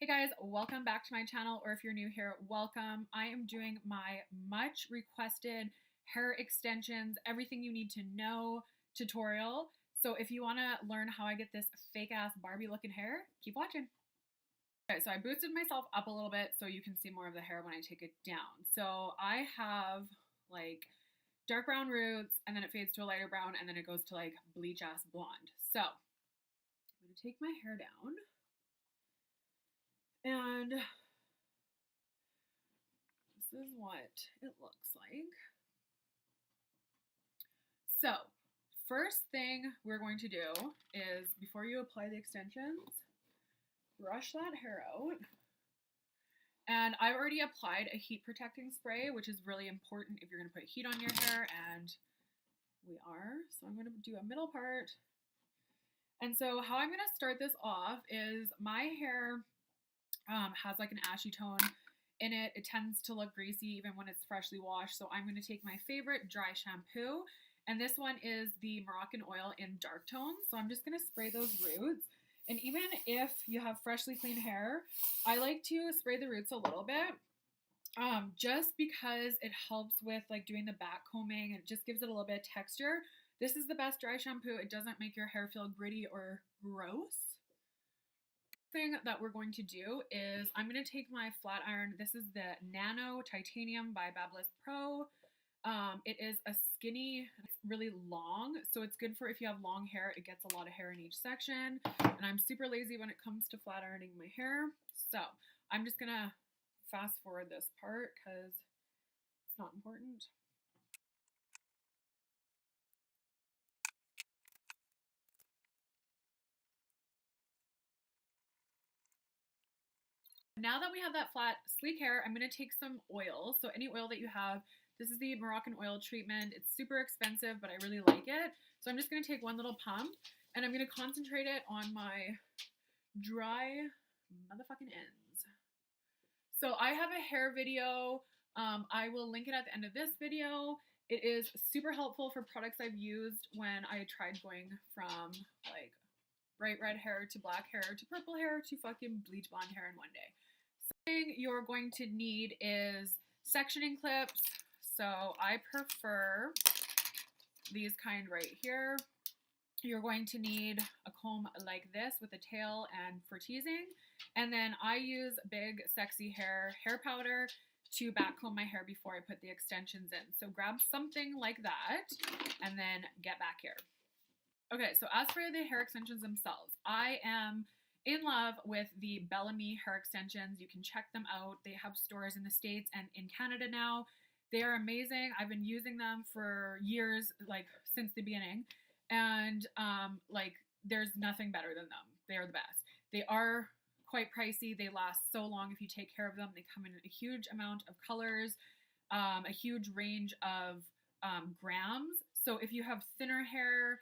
Hey guys, welcome back to my channel, or if you're new here, welcome. I am doing my much requested hair extensions, everything you need to know tutorial. So if you want to learn how I get this fake ass Barbie looking hair, keep watching. Okay, so I boosted myself up a little bit so you can see more of the hair when I take it down. So I have like dark brown roots, and then it fades to a lighter brown, and then it goes to like bleach ass blonde. So I'm gonna take my hair down. And this is what it looks like. So, first thing we're going to do is, before you apply the extensions, brush that hair out. And I've already applied a heat protecting spray, which is really important if you're going to put heat on your hair, and we are. So I'm going to do a middle part. And so how I'm going to start this off is my hair has like an ashy tone in it. It tends to look greasy even when it's freshly washed. So I'm going to take my favorite dry shampoo, and this one is the Moroccan oil in dark tones. So I'm just going to spray those roots. And even if you have freshly clean hair, I like to spray the roots a little bit, just because it helps with like doing the back combing, and it just gives it a little bit of texture. This is the best dry shampoo. It doesn't make your hair feel gritty or gross. Thing that we're going to do is I'm going to take my flat iron. This is the Nano Titanium by Babyliss Pro. It is a skinny, it's really long, so it's good for if you have long hair. It gets a lot of hair in each section, and I'm super lazy when it comes to flat ironing my hair, so I'm just gonna fast forward this part because it's not important. Now that we have that flat, sleek hair, I'm going to take some oil. So any oil that you have. This is the Moroccan oil treatment. It's super expensive, but I really like it. So I'm just going to take one little pump, and I'm going to concentrate it on my dry motherfucking ends. So I have a hair video. I will link it at the end of this video. It is super helpful for products I've used when I tried going from like bright red hair to black hair to purple hair to fucking bleach blonde hair in one day. Something you're going to need is sectioning clips. So I prefer these kind right here. You're going to need a comb like this with a tail and for teasing. And then I use Big Sexy Hair powder to back comb my hair before I put the extensions in. So grab something like that and then get back here. Okay, so as for the hair extensions themselves, I am in love with the Bellami hair extensions. You can check them out. They have stores in the States and in Canada now. They are amazing. I've been using them for years, like since the beginning. And like there's nothing better than them. They are the best. They are quite pricey. They last so long if you take care of them. They come in a huge amount of colors, a huge range of grams. So if you have thinner hair,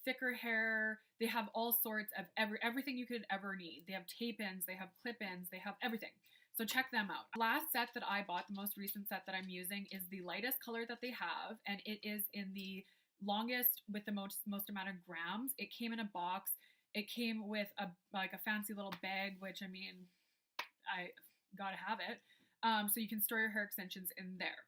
thicker hair, they have all sorts of everything you could ever need. They have tape-ins, they have clip-ins, they have everything. So check them out. Last set that I bought, the most recent set that I'm using, is the lightest color that they have, and it is in the longest with the most amount of grams. It came in a box. It came with a fancy little bag, which I mean, I gotta have it. So you can store your hair extensions in there.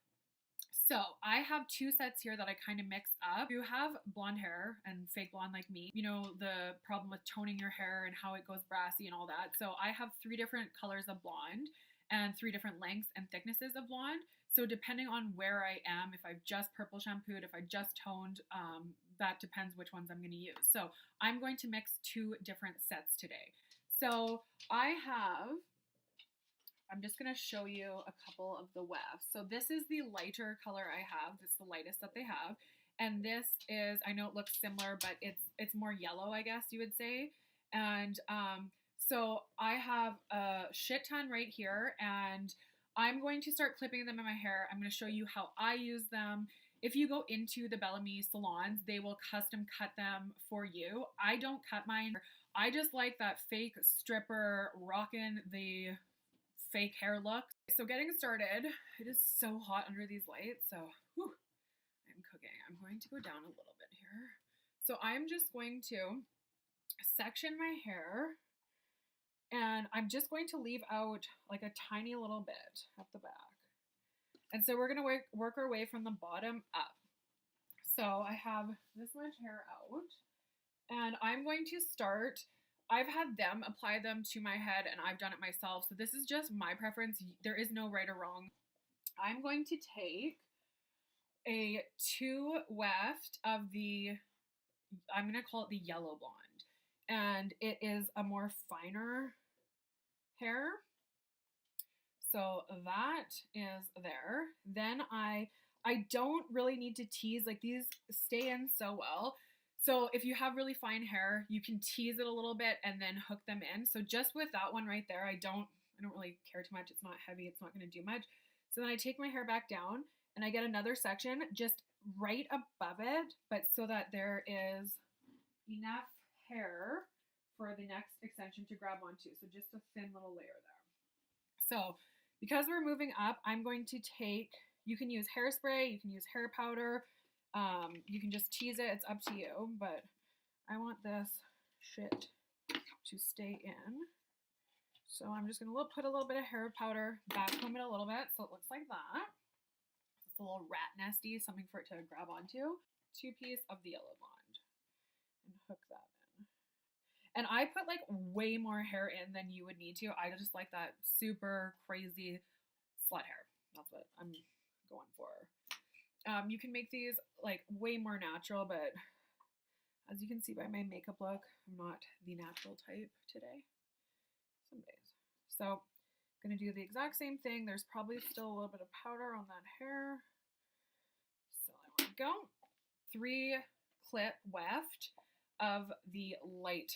So I have two sets here that I kind of mix up. If you have blonde hair and fake blonde like me, you know the problem with toning your hair and how it goes brassy and all that. So I have 3 different colors of blonde and 3 different lengths and thicknesses of blonde. So depending on where I am, if I've just purple shampooed, if I just toned, that depends which ones I'm going to use. So I'm going to mix 2 different sets today. So I'm just going to show you a couple of the wefts. So this is the lighter color I have. This is the lightest that they have. And this is, I know it looks similar, but it's more yellow, I guess you would say. And so I have a shit ton right here, and I'm going to start clipping them in my hair. I'm going to show you how I use them. If you go into the Bellami salons, they will custom cut them for you. I don't cut mine. I just like that fake stripper rocking the fake hair look. So getting started, it is so hot under these lights, so whew, I'm cooking. I'm going to go down a little bit here. So I'm just going to section my hair And I'm just going to leave out like a tiny little bit at the back. And so we're going to work our way from the bottom up. So I have this much hair out, and I'm going to start. I've had them apply them to my head, and I've done it myself. So this is just my preference. There is no right or wrong. I'm going to take a 2 weft of the, I'm going to call it the yellow blonde. And it is a more finer hair. So that is there. Then I don't really need to tease, like these stay in so well. So if you have really fine hair, you can tease it a little bit and then hook them in. So just with that one right there, I don't really care too much. It's not heavy. It's not going to do much. So then I take my hair back down and I get another section just right above it, but so that there is enough hair for the next extension to grab onto. So just a thin little layer there. So because we're moving up, I'm going to take, you can use hairspray, you can use hair powder, you can just tease it, it's up to you, but I want this shit to stay in. So I'm just going to put a little bit of hair powder, back comb it a little bit so it looks like that. It's a little rat nesty, something for it to grab onto. 2 pieces of the yellow blonde and hook that in. And I put like way more hair in than you would need to. I just like that super crazy slut hair. That's what I'm going for. You can make these like way more natural, but as you can see by my makeup look, I'm not the natural type today. Some days. So I'm gonna do the exact same thing. There's probably still a little bit of powder on that hair. So there we go. 3 clip weft of the light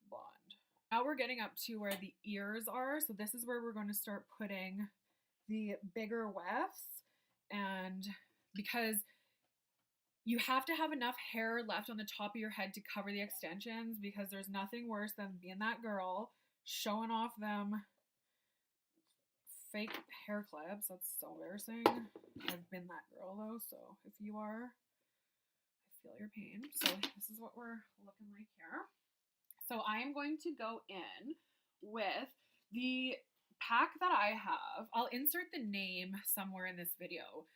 blonde. Now we're getting up to where the ears are. So this is where we're going to start putting the bigger wefts. And because you have to have enough hair left on the top of your head to cover the extensions, because there's nothing worse than being that girl showing off them fake hair clips. That's so embarrassing. I've been that girl though, so if you are, I feel your pain. So this is what we're looking like here. So I am going to go in with the pack that I have. I'll insert the name somewhere in this video.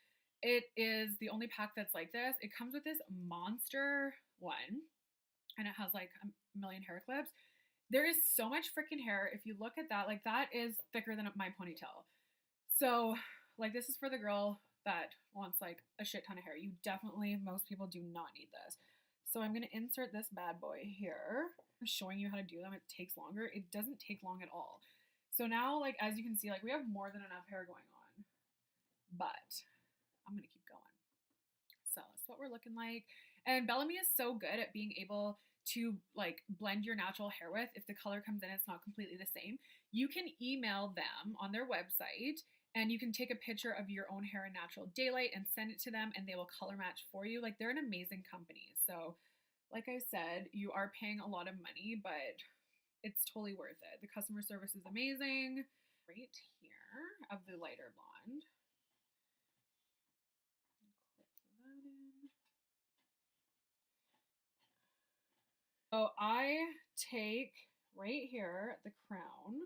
It is the only pack that's like this. It comes with this monster one, and it has like a million hair clips. There is so much freaking hair. If you look at that, like that is thicker than my ponytail. So like this is for the girl that wants like a shit ton of hair. You definitely, most people do not need this. So I'm going to insert this bad boy here. I'm showing you how to do them. It takes longer. It doesn't take long at all. So now, like, as you can see, like we have more than enough hair going on, but I'm going to keep going. So that's what we're looking like. And Bellami is so good at being able to like blend your natural hair with. If the color comes in, it's not completely the same. You can email them on their website and you can take a picture of your own hair in natural daylight and send it to them and they will color match for you. Like they're an amazing company. So like I said, you are paying a lot of money, but it's totally worth it. The customer service is amazing. Right here of the lighter blonde. So I take right here the crown.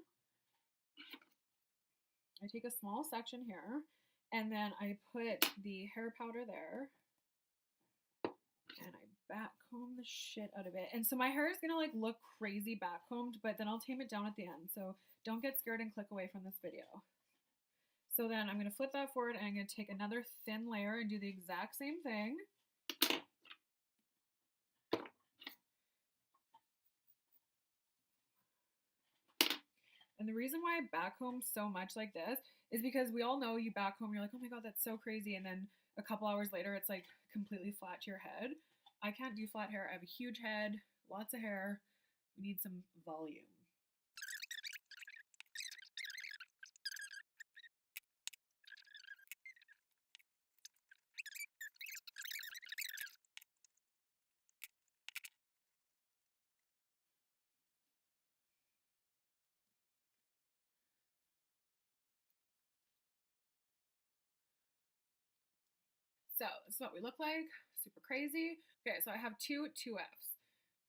I take a small section here and then I put the hair powder there and I back comb the shit out of it. And so my hair is gonna like look crazy back combed, but then I'll tame it down at the end. So don't get scared and click away from this video. So then I'm gonna flip that forward and I'm gonna take another thin layer and do the exact same thing. And the reason why I back comb so much like this is because we all know you back comb, you're like, oh my God, that's so crazy. And then a couple hours later, it's like completely flat to your head. I can't do flat hair. I have a huge head, lots of hair. We need some volume. So this is what we look like, super crazy. Okay, so I have two 2Fs.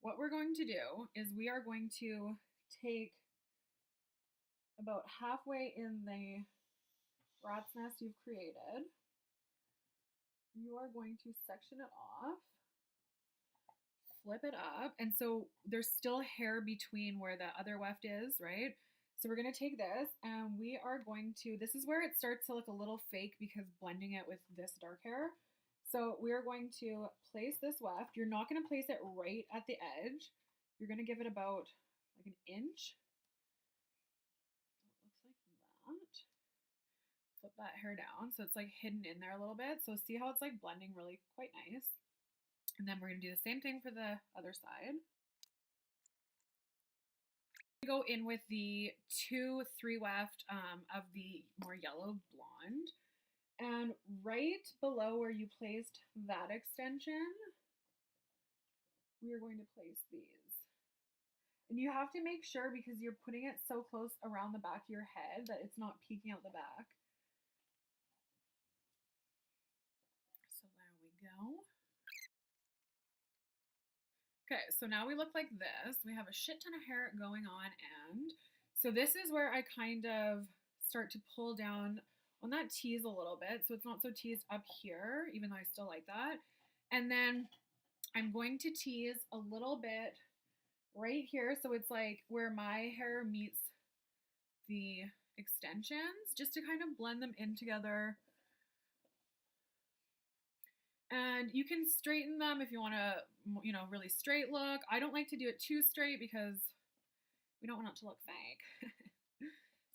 What we're going to do is we are going to take about halfway in the rat's nest you've created, you are going to section it off, flip it up, and so there's still hair between where the other weft is, right? So we're going to take this and we are going to, this is where it starts to look a little fake because blending it with this dark hair. So we are going to place this weft. You're not going to place it right at the edge. You're going to give it about like an inch. So it looks like that. Flip that hair down so it's like hidden in there a little bit. So see how it's like blending really quite nice. And then we're going to do the same thing for the other side. Go in with the 2-3 weft of the more yellow blonde. And right below where you placed that extension, we are going to place these. And you have to make sure, because you're putting it so close around the back of your head, that it's not peeking out the back. So there we go. Okay, so now we look like this. We have a shit ton of hair going on, and so this is where I kind of start to pull down on that tease a little bit, so it's not so teased up here, even though I still like that. And then I'm going to tease a little bit right here, so it's like where my hair meets the extensions, just to kind of blend them in together. And you can straighten them if you want to, you know, really straight look. I don't like to do it too straight because we don't want it to look fake.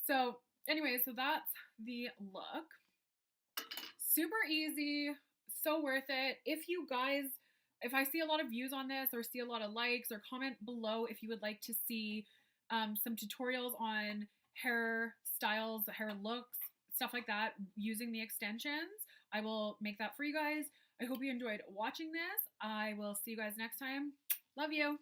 So anyway, so that's the look. Super easy, so worth it. If you guys, if I see a lot of views on this or see a lot of likes, or comment below if you would like to see some tutorials on hair styles, hair looks, stuff like that using the extensions. I will make that for you guys. I hope you enjoyed watching this. I will see you guys next time. Love you.